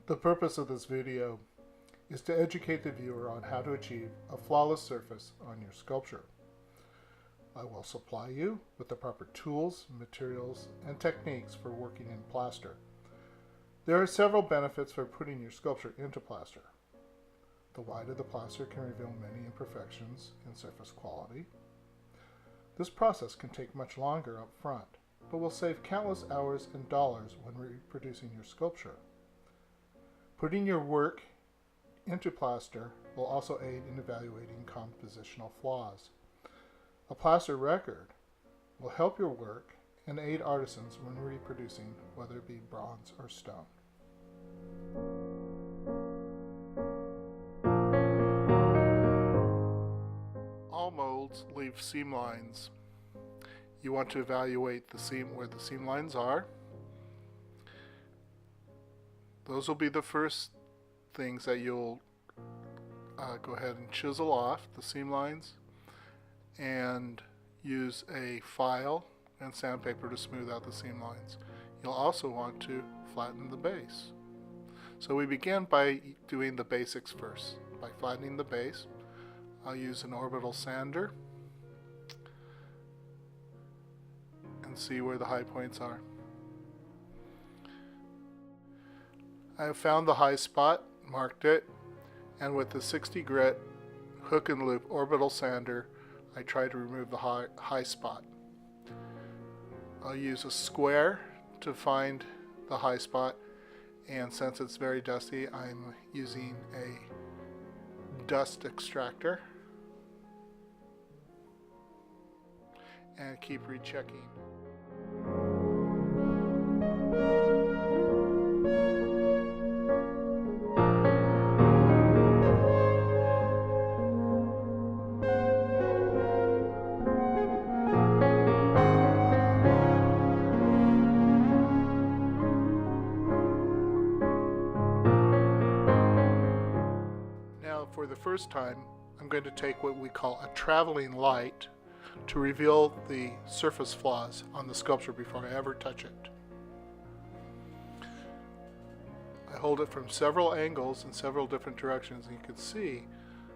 The purpose of this video is to educate the viewer on how to achieve a flawless surface on your sculpture. I will supply you with the proper tools, materials, and techniques for working in plaster. There are several benefits for putting your sculpture into plaster. The white of the plaster can reveal many imperfections in surface quality. This process can take much longer up front, but will save countless hours and dollars when reproducing your sculpture. Putting your work into plaster will also aid in evaluating compositional flaws. A plaster record will help your work and aid artisans when reproducing, whether it be bronze or stone. All molds leave seam lines. You want to evaluate the seam where the seam lines are. Those will be the first things that you'll go ahead and chisel off the seam lines and use a file and sandpaper to smooth out the seam lines. You'll also want to flatten the base. So we begin by doing the basics first. By flattening the base, I'll use an orbital sander and see where the high points are. I have found the high spot, marked it, and with the 60 grit hook and loop orbital sander, I try to remove the high spot. I'll use a square to find the high spot, and since it's very dusty, I'm using a dust extractor and keep rechecking. For the first time, I'm going to take what we call a traveling light to reveal the surface flaws on the sculpture before I ever touch it. I hold it from several angles in several different directions, and you can see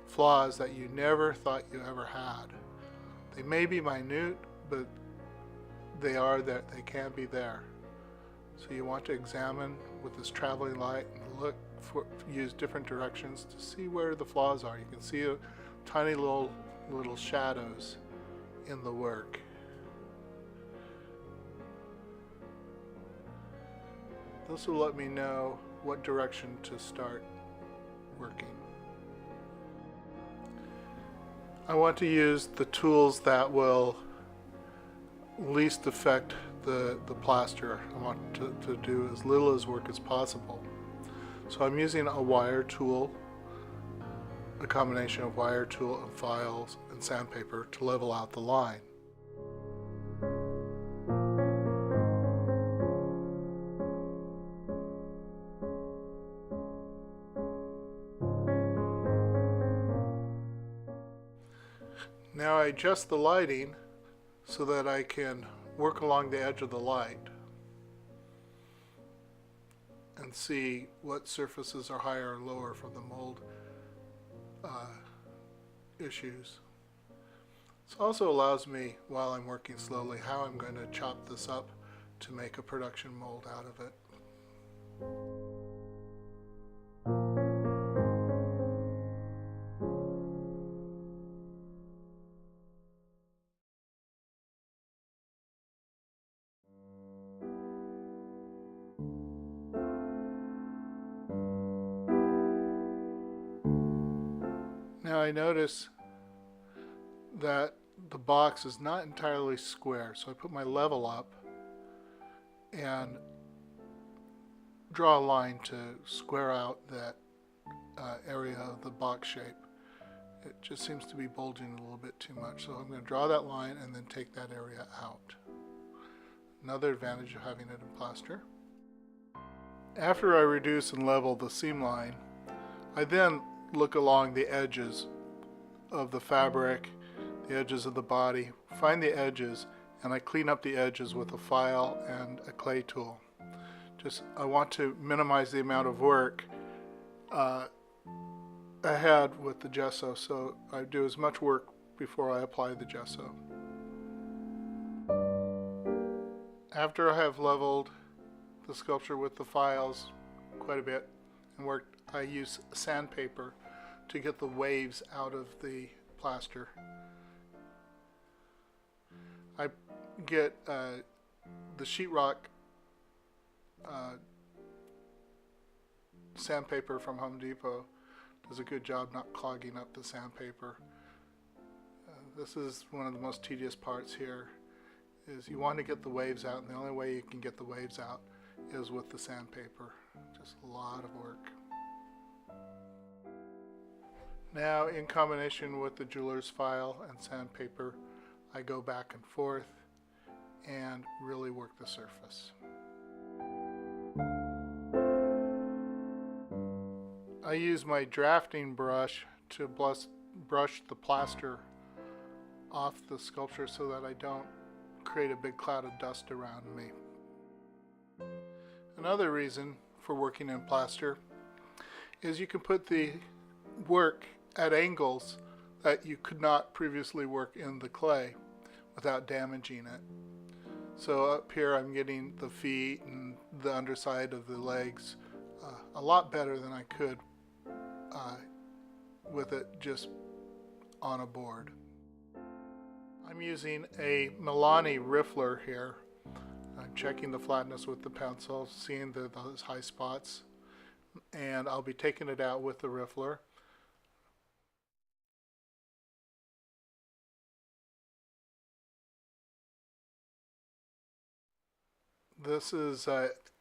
flaws that you never thought you ever had. They may be minute, but they are there. They can be there. So you want to examine with this traveling light and look use different directions to see where the flaws are. You can see tiny little shadows in the work. This will let me know what direction to start working. I want to use the tools that will least affect the plaster. I want to do as little as work as possible. So I'm using a wire tool, a combination of wire tool and files and sandpaper to level out the line. Now I adjust the lighting so that I can work along the edge of the light and see what surfaces are higher or lower from the mold issues. This also allows me, while I'm working slowly, how I'm going to chop this up to make a production mold out of it. Now I notice that the box is not entirely square, so I put my level up and draw a line to square out that area of the box shape. It just seems to be bulging a little bit too much, so I'm going to draw that line and then take that area out. Another advantage of having it in plaster. After I reduce and level the seam line, I then look along the edges of the fabric, the edges of the body, find the edges, and I clean up the edges with a file and a clay tool. I want to minimize the amount of work ahead with the gesso, so I do as much work before I apply the gesso. After I have leveled the sculpture with the files quite a bit and worked, I use sandpaper to get the waves out of the plaster. I get the sheetrock sandpaper from Home Depot. Does a good job not clogging up the sandpaper. This is one of the most tedious parts here, is you want to get the waves out, and the only way you can get the waves out is with the sandpaper. Just a lot of work. Now, in combination with the jeweler's file and sandpaper, I go back and forth and really work the surface. I use my drafting brush to brush the plaster off the sculpture so that I don't create a big cloud of dust around me. Another reason for working in plaster is you can put the work at angles that you could not previously work in the clay without damaging it. So up here I'm getting the feet and the underside of the legs a lot better than I could with it just on a board. I'm using a Milani riffler here. I'm checking the flatness with the pencil, seeing those high spots, and I'll be taking it out with the riffler. This is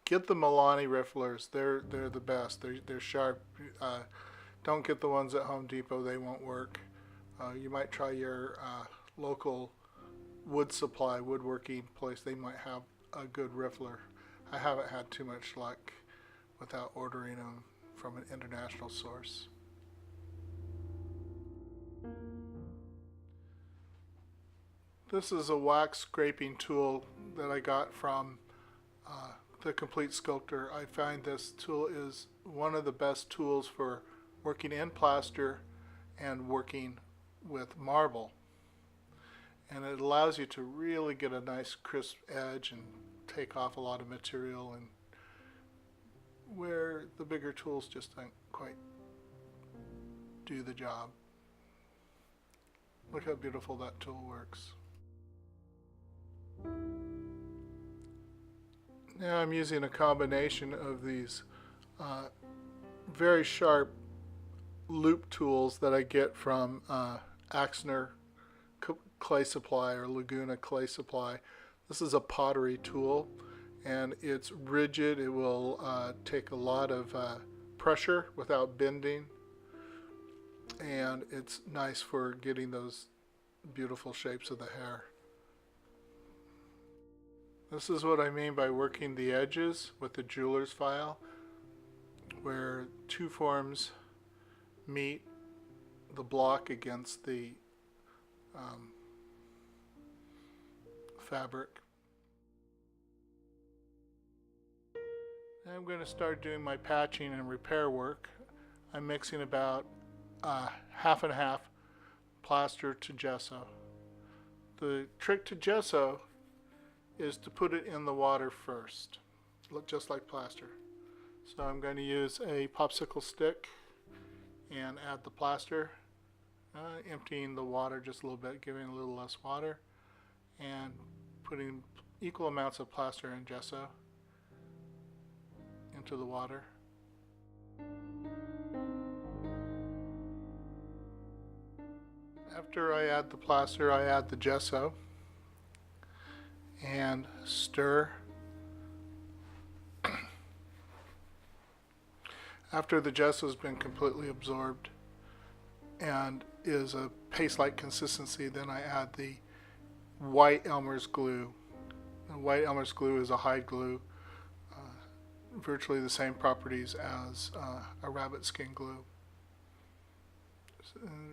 get the Milani rifflers. They're the best. They're sharp. Don't get the ones at Home Depot. They won't work. You might try your local woodworking place. They might have a good riffler. I haven't had too much luck without ordering them from an international source. This is a wax scraping tool that I got from the Complete Sculptor. I find this tool is one of the best tools for working in plaster and working with marble. And it allows you to really get a nice crisp edge and take off a lot of material, and where the bigger tools just don't quite do the job. Look how beautiful that tool works. Now I'm using a combination of these very sharp loop tools that I get from Axner clay supply or Laguna clay supply. This is a pottery tool, and it's rigid. It will take a lot of pressure without bending, and it's nice for getting those beautiful shapes of the hair. This is what I mean by working the edges with the jeweler's file, where two forms meet the block against the fabric. Now I'm going to start doing my patching and repair work. I'm mixing about half and half plaster to gesso. The trick to gesso is to put it in the water first, just like plaster. So I'm going to use a popsicle stick and add the plaster, emptying the water just a little bit, giving a little less water, and putting equal amounts of plaster and gesso into the water. After I add the plaster, I add the gesso and stir. After the gesso has been completely absorbed and is a paste-like consistency, then I add the white Elmer's glue. The white Elmer's glue is a hide glue, virtually the same properties as a rabbit skin glue.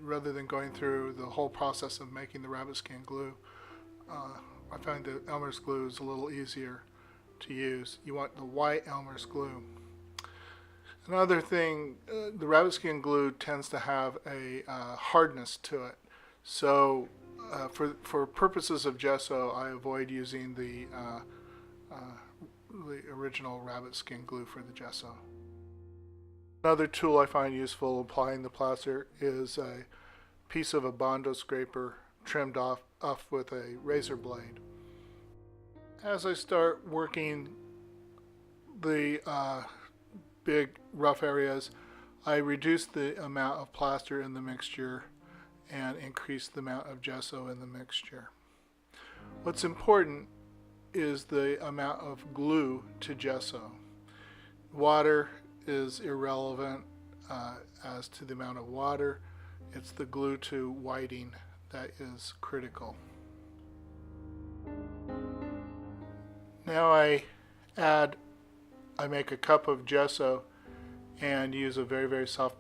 Rather than going through the whole process of making the rabbit skin glue, I find that Elmer's glue is a little easier to use. You want the white Elmer's glue. Another thing, the rabbit skin glue tends to have a hardness to it. So for purposes of gesso, I avoid using the original rabbit skin glue for the gesso. Another tool I find useful applying the plaster is a piece of a Bondo scraper trimmed off with a razor blade. As I start working the big rough areas, I reduce the amount of plaster in the mixture and increase the amount of gesso in the mixture. What's important is the amount of glue to gesso. Water is irrelevant as to the amount of water. It's the glue to whiting that is critical. Now I make a cup of gesso and use a very, very soft